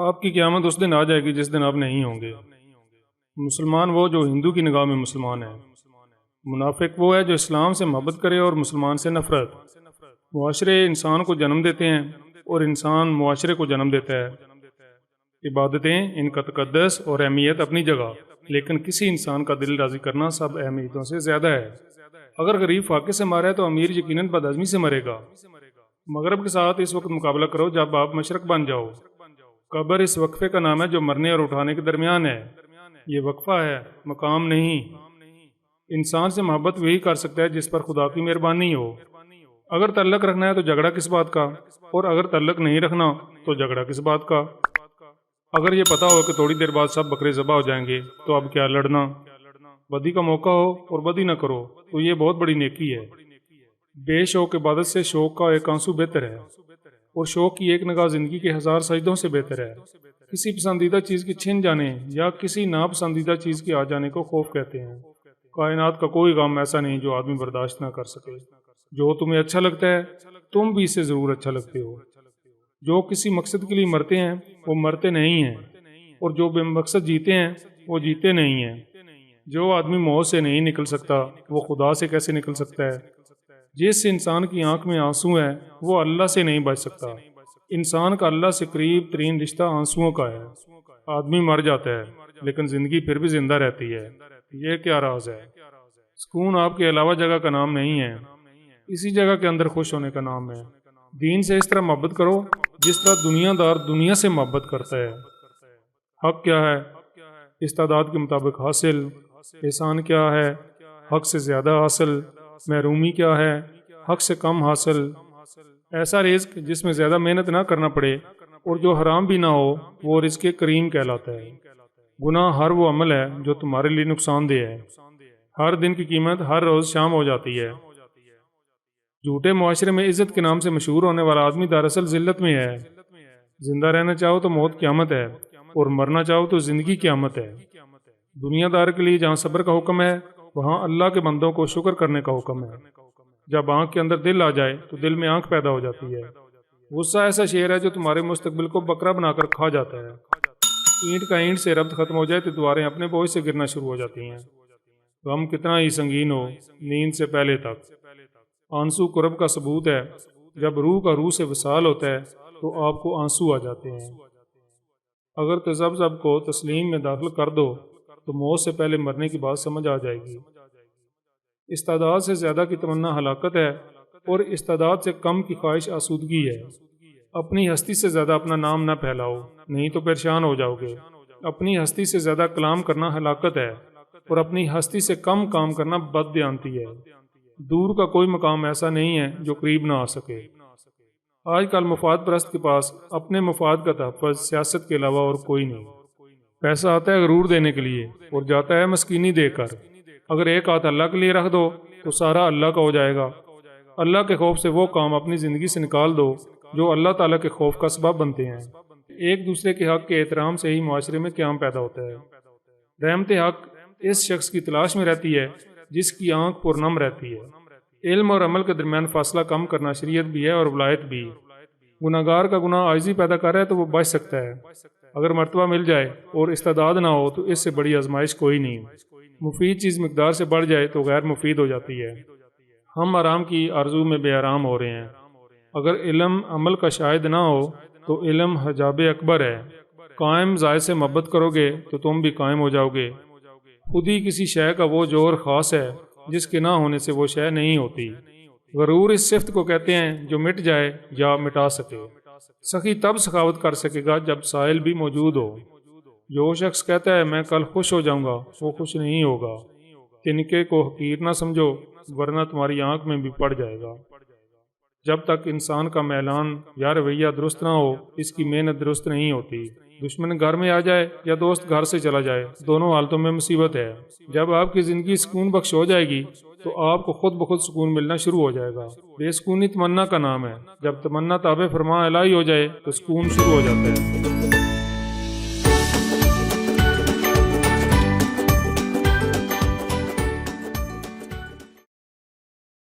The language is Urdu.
آپ کی قیامت اس دن آ جائے گی جس دن آپ نہیں ہوں گے۔ مسلمان وہ جو ہندو کی نگاہ میں مسلمان ہے، منافق وہ ہے جو اسلام سے محبت کرے اور مسلمان سے نفرت۔ معاشرے انسان کو جنم دیتے ہیں اور انسان معاشرے کو جنم دیتا ہے۔ عبادتیں ان کا تقدس اور اہمیت اپنی جگہ، لیکن کسی انسان کا دل راضی کرنا سب اہمیتوں سے زیادہ ہے۔ اگر غریب فاقے سے مارا ہے تو امیر یقیناً بدعزمی سے مرے گا۔ مغرب کے ساتھ اس وقت مقابلہ کرو جب آپ مشرق بن جاؤ۔ قبر اس وقفے کا نام ہے جو مرنے اور اٹھانے کے درمیان ہے۔ یہ وقفہ ہے، مقام نہیں۔ انسان سے محبت وہی کر سکتا ہے جس پر خدا کی مہربانی ہو۔ اگر تعلق رکھنا ہے تو جھگڑا کس بات کا، اور اگر تعلق نہیں رکھنا تو جھگڑا کس بات کا۔ اگر یہ پتا ہو کہ تھوڑی دیر بعد سب بکرے ذبح ہو جائیں گے تو اب کیا لڑنا۔ بدی کا موقع ہو اور بدی نہ کرو تو یہ بہت بڑی نیکی ہے۔ بے شوق عبادت سے شوق کا ایک آنسو بہتر ہے، اور شوق کی ایک نگاہ زندگی کے 1000 سجدوں سے بہتر ہے۔ کسی پسندیدہ چیز کی چھن جانے یا کسی ناپسندیدہ چیز کے آ جانے کو خوف کہتے ہیں۔ کائنات کا کوئی غم ایسا نہیں جو آدمی برداشت نہ کر سکے۔ جو تمہیں اچھا لگتا ہے تم بھی اسے ضرور اچھا لگتے ہو۔ جو کسی مقصد کے لیے مرتے ہیں وہ مرتے نہیں ہیں، اور جو بے مقصد جیتے ہیں وہ جیتے نہیں ہیں۔ جو آدمی موت سے نہیں نکل سکتا وہ خدا سے کیسے نکل سکتا ہے؟ جس انسان کی آنکھ میں آنسو ہے وہ اللہ سے نہیں بچ سکتا۔ انسان کا اللہ سے قریب ترین رشتہ آنسوؤں کا ہے۔ آدمی مر جاتا ہے لیکن زندگی پھر بھی زندہ رہتی ہے۔ یہ کیا راز ہے؟ سکون آپ کے علاوہ جگہ کا نام نہیں ہے، اسی جگہ کے اندر خوش ہونے کا نام ہے۔ دین سے اس طرح محبت کرو جس طرح دنیا دار دنیا سے محبت کرتا ہے۔ حق کیا ہے؟ استعداد کے مطابق حاصل۔ احسان کیا ہے؟ حق سے زیادہ حاصل۔ محرومی کیا ہے؟ حق سے کم حاصل۔ ایسا رزق جس میں زیادہ محنت نہ کرنا پڑے اور جو حرام بھی نہ ہو وہ رزق کریم کہلاتا ہے۔ گناہ ہر وہ عمل ہے جو تمہارے لیے نقصان دہ ہے۔ ہر دن کی قیمت ہر روز شام ہو جاتی ہے۔ جھوٹے معاشرے میں عزت کے نام سے مشہور ہونے والا آدمی دراصل ذلت میں ہے۔ زندہ رہنا چاہو تو موت قیامت ہے، اور مرنا چاہو تو زندگی قیامت ہے۔ دنیا دار کے لیے جہاں صبر کا حکم ہے وہاں اللہ کے بندوں کو شکر کرنے کا حکم ہے۔ جب آنکھ کے اندر دل آ جائے تو دل میں آنکھ پیدا ہو جاتی ہے۔ غصہ ایسا شیر ہے جو تمہارے مستقبل کو بکرا بنا کر کھا جاتا ہے۔ اینٹ کا اینٹ سے ربط ختم ہو جائے تو دیواریں اپنے بوجھ سے گرنا شروع ہو جاتی ہیں۔ غم کتنا ہی سنگین ہو، نیند سے پہلے تک۔ آنسو قرب کا ثبوت ہے۔ جب روح کا روح سے وصال ہوتا ہے تو آپ کو آنسو آ جاتے ہیں۔ اگر تذبذب کو تسلیم میں داخل کر دو تو موت سے پہلے مرنے کی بات سمجھ آ جائے گی۔ استعداد سے زیادہ کی تمنا ہلاکت ہے، اور استعداد سے کم کی خواہش آسودگی ہے۔ اپنی ہستی سے زیادہ اپنا نام نہ پھیلاؤ، نہیں تو پریشان ہو جاؤ گے۔ اپنی ہستی سے زیادہ کلام کرنا ہلاکت ہے، اور اپنی ہستی سے کم کام کرنا بد دیانتی ہے۔ دور کا کوئی مقام ایسا نہیں ہے جو قریب نہ آ سکے۔ آج کل مفاد پرست کے پاس اپنے مفاد کا تحفظ سیاست کے علاوہ اور کوئی نہیں۔ پیسہ آتا ہے غرور دینے کے لیے اور جاتا ہے مسکینی دے کر۔ اگر ایک ہاتھ اللہ کے لیے رکھ دو تو سارا اللہ کا ہو جائے گا۔ اللہ کے خوف سے وہ کام اپنی زندگی سے نکال دو جو اللہ تعالیٰ کے خوف کا سبب بنتے ہیں۔ ایک دوسرے کے حق کے احترام سے ہی معاشرے میں قیام پیدا ہوتا ہے۔ رحمت حق اس شخص کی تلاش میں رہتی ہے جس کی آنکھ پرنم رہتی ہے۔ علم اور عمل کے درمیان فاصلہ کم کرنا شریعت بھی ہے اور ولایت بھی۔ گناہ گار کا گناہ عاجزی پیدا کر رہا ہے تو وہ بچ سکتا ہے۔ اگر مرتبہ مل جائے اور استعداد نہ ہو تو اس سے بڑی آزمائش کوئی نہیں۔ مفید چیز مقدار سے بڑھ جائے تو غیر مفید ہو جاتی ہے۔ ہم آرام کی آرزو میں بے آرام ہو رہے ہیں۔ اگر علم عمل کا شاہد نہ ہو تو علم حجاب اکبر ہے۔ قائم زائد سے محبت کرو گے تو تم بھی قائم ہو جاؤ گے۔ خود ہی کسی شے کا وہ جوہر خاص ہے جس کے نہ ہونے سے وہ شے نہیں ہوتی۔ غرور اس صفت کو کہتے ہیں جو مٹ جائے یا مٹا سکے۔ سخی تب سخاوت کر سکے گا جب سائل بھی موجود ہو۔ جو شخص کہتا ہے میں کل خوش ہو جاؤں گا وہ خوش نہیں ہوگا۔ تنکے کو حقیر نہ سمجھو ورنہ تمہاری آنکھ میں بھی پڑ جائے گا۔ جب تک انسان کا میلان یا رویہ درست نہ ہو اس کی محنت درست نہیں ہوتی۔ دشمن گھر میں آ جائے یا دوست گھر سے چلا جائے دونوں حالتوں میں مصیبت ہے۔ جب آپ کی زندگی سکون بخش ہو جائے گی تو آپ کو خود بخود سکون ملنا شروع ہو جائے گا۔ بے سکونی تمنا کا نام ہے۔ جب تمنا تابع فرمان الہی ہو جائے تو سکون شروع ہو جاتا ہے۔